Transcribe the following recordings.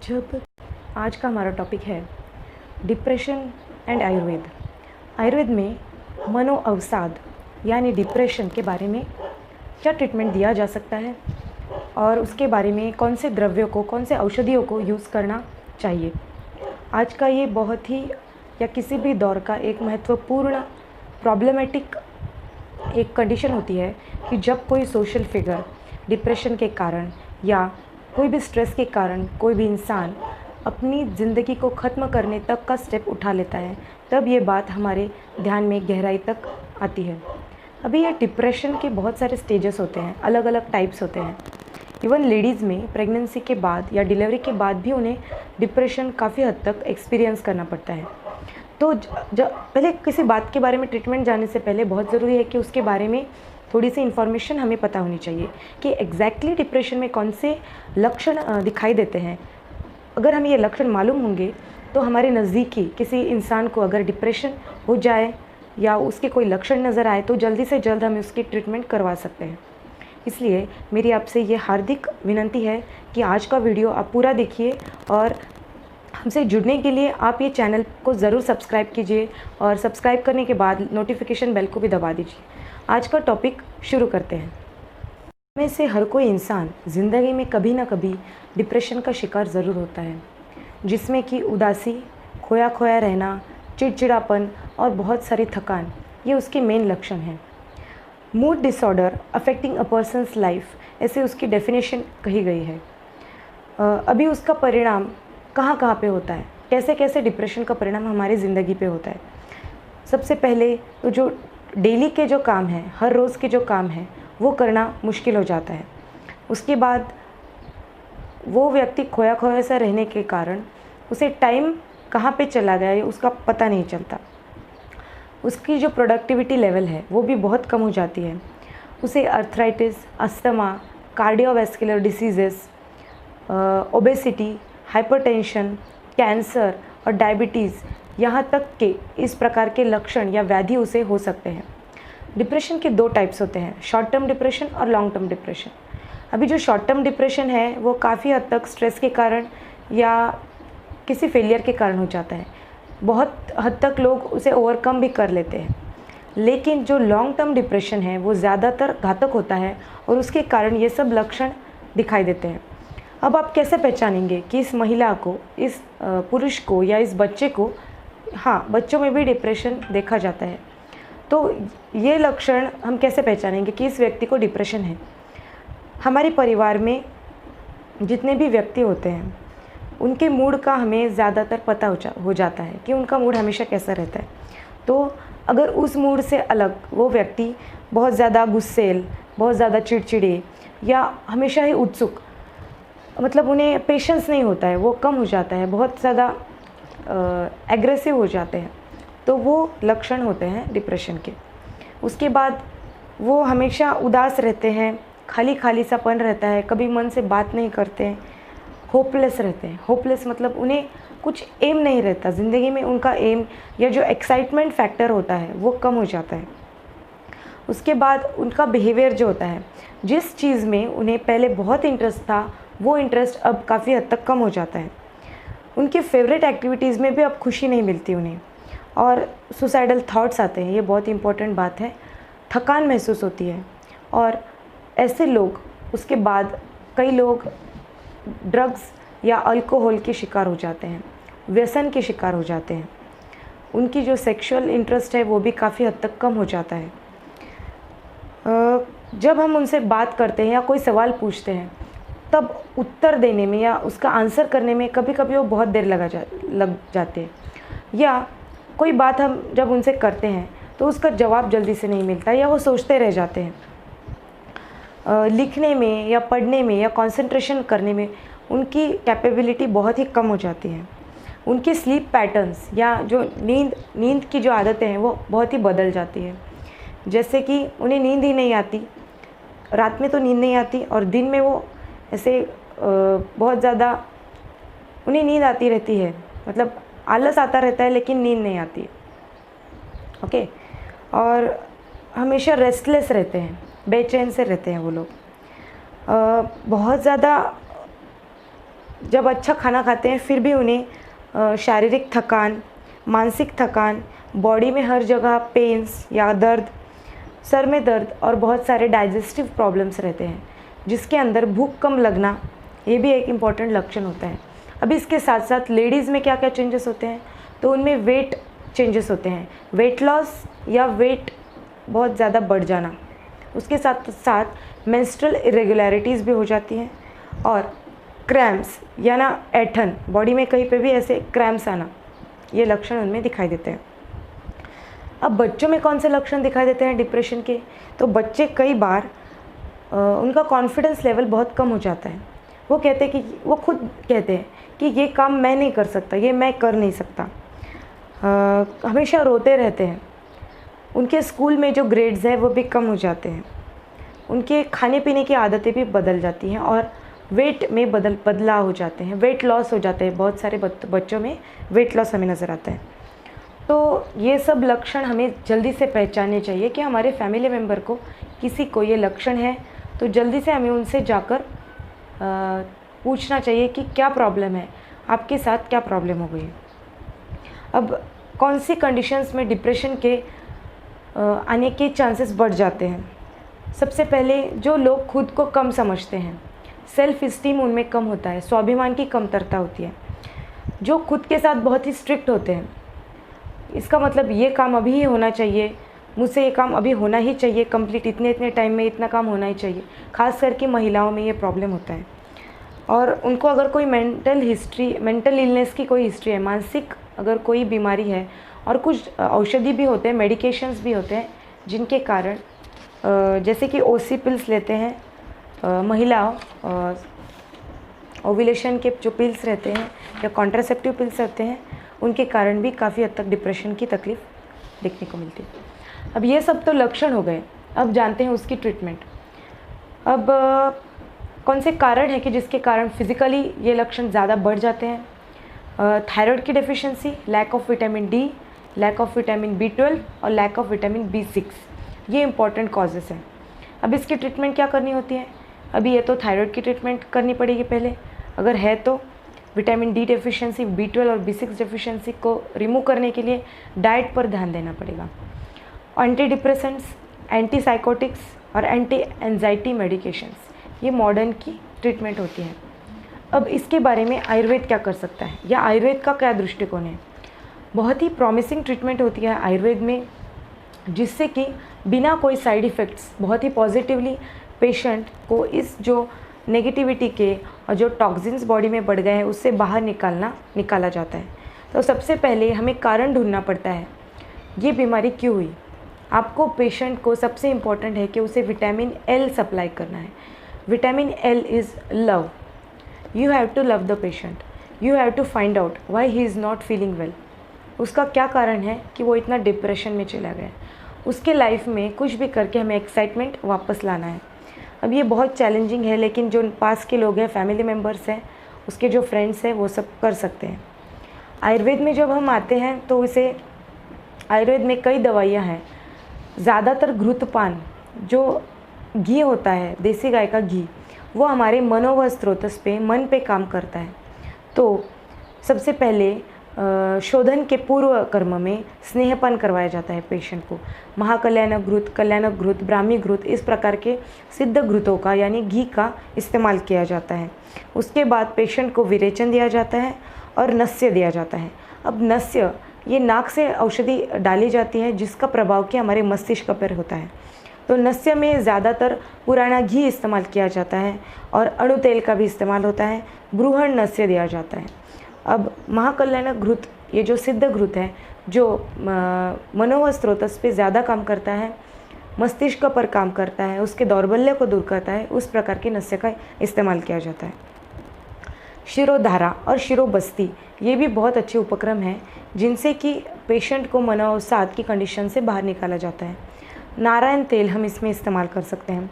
जब आज का हमारा टॉपिक है डिप्रेशन एंड आयुर्वेद। आयुर्वेद में मनोअवसाद यानी डिप्रेशन के बारे में क्या ट्रीटमेंट दिया जा सकता है और उसके बारे में कौन से द्रव्यों को, कौन से औषधियों को यूज़ करना चाहिए। आज का ये बहुत ही या किसी भी दौर का एक महत्वपूर्ण प्रॉब्लमेटिक एक कंडीशन होती है कि जब कोई सोशल फिगर डिप्रेशन के कारण या कोई भी स्ट्रेस के कारण कोई भी इंसान अपनी ज़िंदगी को ख़त्म करने तक का स्टेप उठा लेता है, तब ये बात हमारे ध्यान में गहराई तक आती है। अभी ये डिप्रेशन के बहुत सारे स्टेजेस होते हैं, अलग अलग टाइप्स होते हैं। इवन लेडीज़ में प्रेगनेंसी के बाद या डिलीवरी के बाद भी उन्हें डिप्रेशन काफ़ी हद तक एक्सपीरियंस करना पड़ता है। तो पहले किसी बात के बारे में ट्रीटमेंट जाने से पहले बहुत ज़रूरी है कि उसके बारे में थोड़ी सी इन्फॉर्मेशन हमें पता होनी चाहिए कि एग्जैक्टली डिप्रेशन में कौन से लक्षण दिखाई देते हैं। अगर हमें ये लक्षण मालूम होंगे तो हमारे नज़दीकी किसी इंसान को अगर डिप्रेशन हो जाए या उसके कोई लक्षण नज़र आए तो जल्दी से जल्द हम उसकी ट्रीटमेंट करवा सकते हैं। इसलिए मेरी आपसे ये हार्दिक विनती है कि आज का वीडियो आप पूरा देखिए और हमसे जुड़ने के लिए आप ये चैनल को ज़रूर सब्सक्राइब कीजिए और सब्सक्राइब करने के बाद नोटिफिकेशन बेल को भी दबा दीजिए। आज का टॉपिक शुरू करते हैं। में से हर कोई इंसान ज़िंदगी में कभी ना कभी डिप्रेशन का शिकार ज़रूर होता है, जिसमें कि उदासी, खोया खोया रहना, चिड़चिड़ापन और बहुत सारी थकान ये उसके मेन लक्षण हैं। मूड डिसऑर्डर अफेक्टिंग अ पर्सन्स लाइफ, ऐसे उसकी डेफिनेशन कही गई है। अभी उसका परिणाम कहाँ कहाँ पे होता है, कैसे कैसे डिप्रेशन का परिणाम हमारी ज़िंदगी पे होता है। सबसे पहले तो जो डेली के जो काम हैं, हर रोज़ के जो काम हैं, वो करना मुश्किल हो जाता है। उसके बाद वो व्यक्ति खोया खोया सा रहने के कारण उसे टाइम कहाँ पे चला गया है उसका पता नहीं चलता। उसकी जो प्रोडक्टिविटी लेवल है वो भी बहुत कम हो जाती है। उसे arthritis, asthma, cardiovascular diseases, obesity, hypertension, cancer और डायबिटीज़, यहाँ तक के इस प्रकार के लक्षण या व्याधि उसे हो सकते हैं। डिप्रेशन के दो टाइप्स होते हैं, शॉर्ट टर्म डिप्रेशन और लॉन्ग टर्म डिप्रेशन। अभी जो शॉर्ट टर्म डिप्रेशन है वो काफ़ी हद तक स्ट्रेस के कारण या किसी फेलियर के कारण हो जाता है। बहुत हद तक लोग उसे ओवरकम भी कर लेते हैं, लेकिन जो लॉन्ग टर्म डिप्रेशन है वो ज़्यादातर घातक होता है और उसके कारण ये सब लक्षण दिखाई देते हैं। अब आप कैसे पहचानेंगे कि इस महिला को, इस पुरुष को या इस बच्चे को, हाँ बच्चों में भी डिप्रेशन देखा जाता है, तो ये लक्षण हम कैसे पहचानेंगे कि इस व्यक्ति को डिप्रेशन है। हमारे परिवार में जितने भी व्यक्ति होते हैं उनके मूड का हमें ज़्यादातर पता हो जाता है कि उनका मूड हमेशा कैसा रहता है। तो अगर उस मूड से अलग वो व्यक्ति बहुत ज़्यादा गुस्सैल, बहुत ज़्यादा चिड़चिड़े या हमेशा ही उत्सुक, मतलब उन्हें पेशेंस नहीं होता है, वो कम हो जाता है, बहुत ज़्यादा एग्रेसिव हो जाते हैं, तो वो लक्षण होते हैं डिप्रेशन के। उसके बाद वो हमेशा उदास रहते हैं, खाली खाली सापन रहता है, कभी मन से बात नहीं करते हैं, होपलेस रहते हैं। होपलेस मतलब उन्हें कुछ एम नहीं रहता ज़िंदगी में, उनका एम या जो एक्साइटमेंट फैक्टर होता है वो कम हो जाता है। उसके बाद उनका बिहेवियर जो होता है, जिस चीज़ में उन्हें पहले बहुत इंटरेस्ट था वो इंटरेस्ट अब काफ़ी हद तक कम हो जाता है। उनके फेवरेट एक्टिविटीज़ में भी अब खुशी नहीं मिलती उन्हें और सुसाइडल थॉट्स आते हैं, ये बहुत इंपॉर्टेंट बात है। थकान महसूस होती है और ऐसे लोग, उसके बाद कई लोग ड्रग्स या अल्कोहल के शिकार हो जाते हैं, व्यसन के शिकार हो जाते हैं। उनकी जो सेक्सुअल इंटरेस्ट है वो भी काफ़ी हद तक कम हो जाता है। जब हम उनसे बात करते हैं या कोई सवाल पूछते हैं तब उत्तर देने में या उसका आंसर करने में कभी कभी वो बहुत देर लग जाते हैं, या कोई बात हम जब उनसे करते हैं तो उसका जवाब जल्दी से नहीं मिलता या वो सोचते रह जाते हैं। लिखने में या पढ़ने में या कंसंट्रेशन करने में उनकी कैपेबिलिटी बहुत ही कम हो जाती है। उनके स्लीप पैटर्न्स या जो नींद की जो आदतें हैं वो बहुत ही बदल जाती है। जैसे कि उन्हें नींद ही नहीं आती, रात में तो नींद नहीं आती और दिन में वो ऐसे बहुत ज़्यादा उन्हें नींद आती रहती है, मतलब आलस आता रहता है लेकिन नींद नहीं आती है। ओके, और हमेशा रेस्टलेस रहते हैं, बेचैन से रहते हैं वो लोग। बहुत ज़्यादा जब अच्छा खाना खाते हैं फिर भी उन्हें शारीरिक थकान, मानसिक थकान, बॉडी में हर जगह पेन्स या दर्द, सर में दर्द और बहुत सारे डाइजेस्टिव प्रॉब्लम्स रहते हैं, जिसके अंदर भूख कम लगना, ये भी एक इम्पॉर्टेंट लक्षण होता है। अब इसके साथ साथ लेडीज़ में क्या क्या चेंजेस होते हैं, तो उनमें वेट चेंजेस होते हैं, वेट लॉस या वेट बहुत ज़्यादा बढ़ जाना। उसके साथ साथ मेंस्ट्रुअल इरेगुलरिटीज़ भी हो जाती हैं और क्रैम्प्स या ना ऐंठन, बॉडी में कहीं पे भी ऐसे क्रैम्प्स आना, ये लक्षण उनमें दिखाई देते हैं। अब बच्चों में कौन से लक्षण दिखाई देते हैं डिप्रेशन के, तो बच्चे कई बार उनका कॉन्फिडेंस लेवल बहुत कम हो जाता है। वो खुद कहते हैं कि ये काम मैं नहीं कर सकता, ये मैं कर नहीं सकता, हमेशा रोते रहते हैं। उनके स्कूल में जो ग्रेड्स है वो भी कम हो जाते हैं। उनके खाने पीने की आदतें भी बदल जाती हैं और वेट में बदलाव हो जाते हैं, वेट लॉस हो जाते हैं। बहुत सारे बच्चों में वेट लॉस हमें नज़र आता है। तो ये सब लक्षण हमें जल्दी से पहचानने चाहिए कि हमारे फैमिली मेम्बर को किसी को ये लक्षण है, तो जल्दी से हमें उनसे जाकर पूछना चाहिए कि क्या प्रॉब्लम है, आपके साथ क्या प्रॉब्लम हो गई है। अब कौन सी कंडीशंस में डिप्रेशन के आने के चांसेस बढ़ जाते हैं। सबसे पहले जो लोग खुद को कम समझते हैं, सेल्फ इस्टीम उनमें कम होता है, स्वाभिमान की कमतरता होती है। जो खुद के साथ बहुत ही स्ट्रिक्ट होते हैं, इसका मतलब ये काम अभी ही होना चाहिए, मुझसे ये काम अभी होना ही चाहिए, कंप्लीट इतने टाइम में इतना काम होना ही चाहिए। खास करके महिलाओं में ये प्रॉब्लम होता है। और उनको अगर कोई मेंटल इलनेस की कोई हिस्ट्री है, मानसिक अगर कोई बीमारी है, और कुछ औषधि भी होते हैं, मेडिकेशंस भी होते हैं, जिनके कारण जैसे कि ओसी पिल्स लेते हैं महिला, ओव्यूलेशन के जो पिल्स रहते हैं या कॉन्ट्रासेप्टिव पिल्स रहते हैं, उनके कारण भी काफ़ी हद तक डिप्रेशन की तकलीफ़ देखने को मिलती है। अब ये सब तो लक्षण हो गए, अब जानते हैं उसकी ट्रीटमेंट। अब कौन से कारण है कि जिसके कारण फिज़िकली ये लक्षण ज़्यादा बढ़ जाते हैं। थायराइड की deficiency, lack of vitamin D, lack of vitamin B12 और लैक ऑफ विटामिन B6, ये इंपॉर्टेंट कॉजेज़ हैं। अब इसकी ट्रीटमेंट क्या करनी होती है। अभी ये तो थायराइड की ट्रीटमेंट करनी पड़ेगी पहले, अगर है तो विटामिन डी डेफिशिएंसी, B12 और B6 डेफिशिएंसी को रिमूव करने के लिए डाइट पर ध्यान देना पड़ेगा। एंटी डिप्रेसेंट्स, एंटी साइकोटिक्स और एंटी एंजाइटी मेडिकेशंस, ये मॉडर्न की ट्रीटमेंट होती है। अब इसके बारे में आयुर्वेद क्या कर सकता है या आयुर्वेद का क्या दृष्टिकोण है। बहुत ही प्रॉमिसिंग ट्रीटमेंट होती है आयुर्वेद में, जिससे कि बिना कोई साइड इफ़ेक्ट्स बहुत ही पॉजिटिवली पेशेंट को इस जो नेगेटिविटी के और जो टॉक्सिन्स बॉडी में बढ़ गए हैं उससे बाहर निकाला जाता है। तो सबसे पहले हमें कारण ढूंढना पड़ता है, ये बीमारी क्यों हुई। आपको पेशेंट को सबसे इम्पॉर्टेंट है कि उसे विटामिन L सप्लाई करना है। Vitamin L is love. You have to love the patient, you have to find out why he is not feeling well. उसका क्या कारण है कि वो इतना डिप्रेशन में चला गया। उसके लाइफ में कुछ भी करके हमें एक्साइटमेंट वापस लाना है। अब ये बहुत चैलेंजिंग है, लेकिन जो पास के लोग हैं, फैमिली मेम्बर्स हैं, उसके जो फ्रेंड्स हैं, वो सब कर सकते हैं। आयुर्वेद में जब हम आते हैं तो इसे आयुर्वेद में कई दवाइयाँ हैं। ज़्यादातर घृतपान, जो घी होता है, देसी गाय का घी, वो हमारे मनोवह स्रोतस पे, मन पे काम करता है। तो सबसे पहले शोधन के पूर्व कर्म में स्नेहपान करवाया जाता है पेशेंट को। महाकल्याणक घृत, कल्याणक घृत, ब्राह्मी घृत, इस प्रकार के सिद्ध घृतों का यानी घी का इस्तेमाल किया जाता है। उसके बाद पेशेंट को विरेचन दिया जाता है और नस्य दिया जाता है। अब नस्य, ये नाक से औषधि डाली जाती है जिसका प्रभाव कि हमारे मस्तिष्क पर होता है। तो नस्य में ज़्यादातर पुराना घी इस्तेमाल किया जाता है और अणु तेल का भी इस्तेमाल होता है। ब्रूहण नस्य दिया जाता है। अब महाकल्याणक घृत, ये जो सिद्ध घृत है, जो मनोवह स्रोतस पे ज़्यादा काम करता है, मस्तिष्क पर काम करता है, उसके दौर्बल्य को दूर करता है, उस प्रकार के नस्य का इस्तेमाल किया जाता है। शिरोधारा और शिरोबस्ती, ये भी बहुत अच्छे उपक्रम हैं जिनसे कि पेशेंट को मनोअवसाद की कंडीशन से बाहर निकाला जाता है। नारायण तेल हम इसमें इस्तेमाल कर सकते हैं।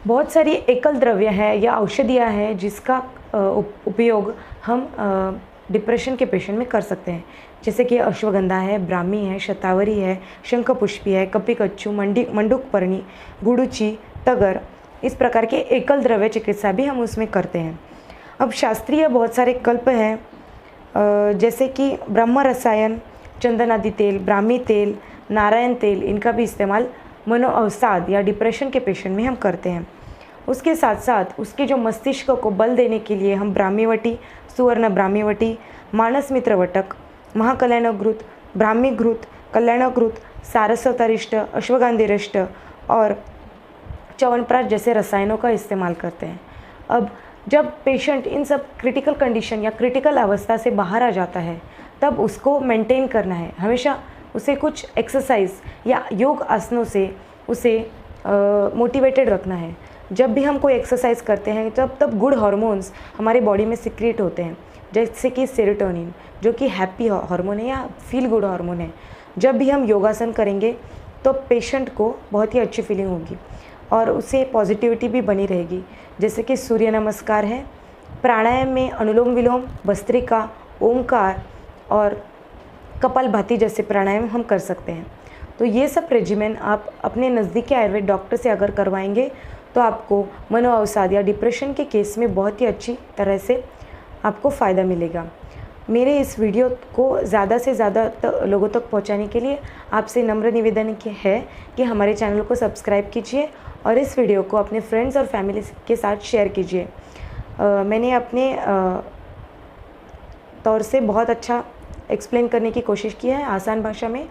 बहुत सारी एकल द्रव्य है या औषधियाँ हैं जिसका उपयोग हम डिप्रेशन के पेशेंट में कर सकते हैं, जैसे कि अश्वगंधा है, ब्राह्मी है, शतावरी है, शंखपुष्पी है, कपिकच्चू, मंडूकपर्णी, गुडुचि, तगर, इस प्रकार के एकल द्रव्य चिकित्सा भी हम उसमें करते हैं। अब शास्त्रीय बहुत सारे कल्प हैं, जैसे कि ब्रह्म रसायन, चंदन आदि तेल, ब्राह्मी तेल, नारायण तेल, इनका भी इस्तेमाल मनोअवसाद या डिप्रेशन के पेशेंट में हम करते हैं। उसके साथ साथ उसके जो मस्तिष्क को बल देने के लिए हम ब्राह्मीवटी, सुवर्ण ब्राह्मीवटी, मानस मित्र वटक, महाकल्याणघृत, ब्राह्मी घृत, कल्याणघृत, सारस्वतरिष्ट, अश्वगंधिरिष्ट और च्यवनप्राश जैसे रसायनों का इस्तेमाल करते हैं। अब जब पेशेंट इन सब क्रिटिकल कंडीशन या क्रिटिकल अवस्था से बाहर आ जाता है, तब उसको मेंटेन करना है। हमेशा उसे कुछ एक्सरसाइज या योग आसनों से उसे मोटिवेटेड रखना है। जब भी हम कोई एक्सरसाइज करते हैं तब गुड हार्मोन्स हमारे बॉडी में सिक्रिएट होते हैं, जैसे कि सेरोटोनिन, जो कि हैप्पी हार्मोन है या फील गुड हार्मोन है। जब भी हम योगासन करेंगे तो पेशेंट को बहुत ही अच्छी फीलिंग होगी और उसे पॉजिटिविटी भी बनी रहेगी। जैसे कि सूर्य नमस्कार है, प्राणायाम में अनुलोम विलोम, भस्त्रिका, ओमकार और कपालभाति जैसे प्राणायाम हम कर सकते हैं। तो ये सब रेजिमेन आप अपने नज़दीकी आयुर्वेद डॉक्टर से अगर करवाएंगे तो आपको मनोअवसाद या डिप्रेशन के केस में बहुत ही अच्छी तरह से आपको फ़ायदा मिलेगा। मेरे इस वीडियो को ज़्यादा से ज़्यादा लोगों तक पहुंचाने के लिए आपसे नम्र निवेदन है कि हमारे चैनल को सब्सक्राइब कीजिए और इस वीडियो को अपने फ्रेंड्स और फैमिली के साथ शेयर कीजिए। मैंने अपने तौर से बहुत अच्छा एक्सप्लेन करने की कोशिश की है आसान भाषा में।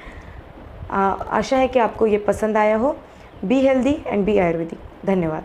आशा है कि आपको ये पसंद आया हो। Be healthy and be ayurvedic. धन्यवाद।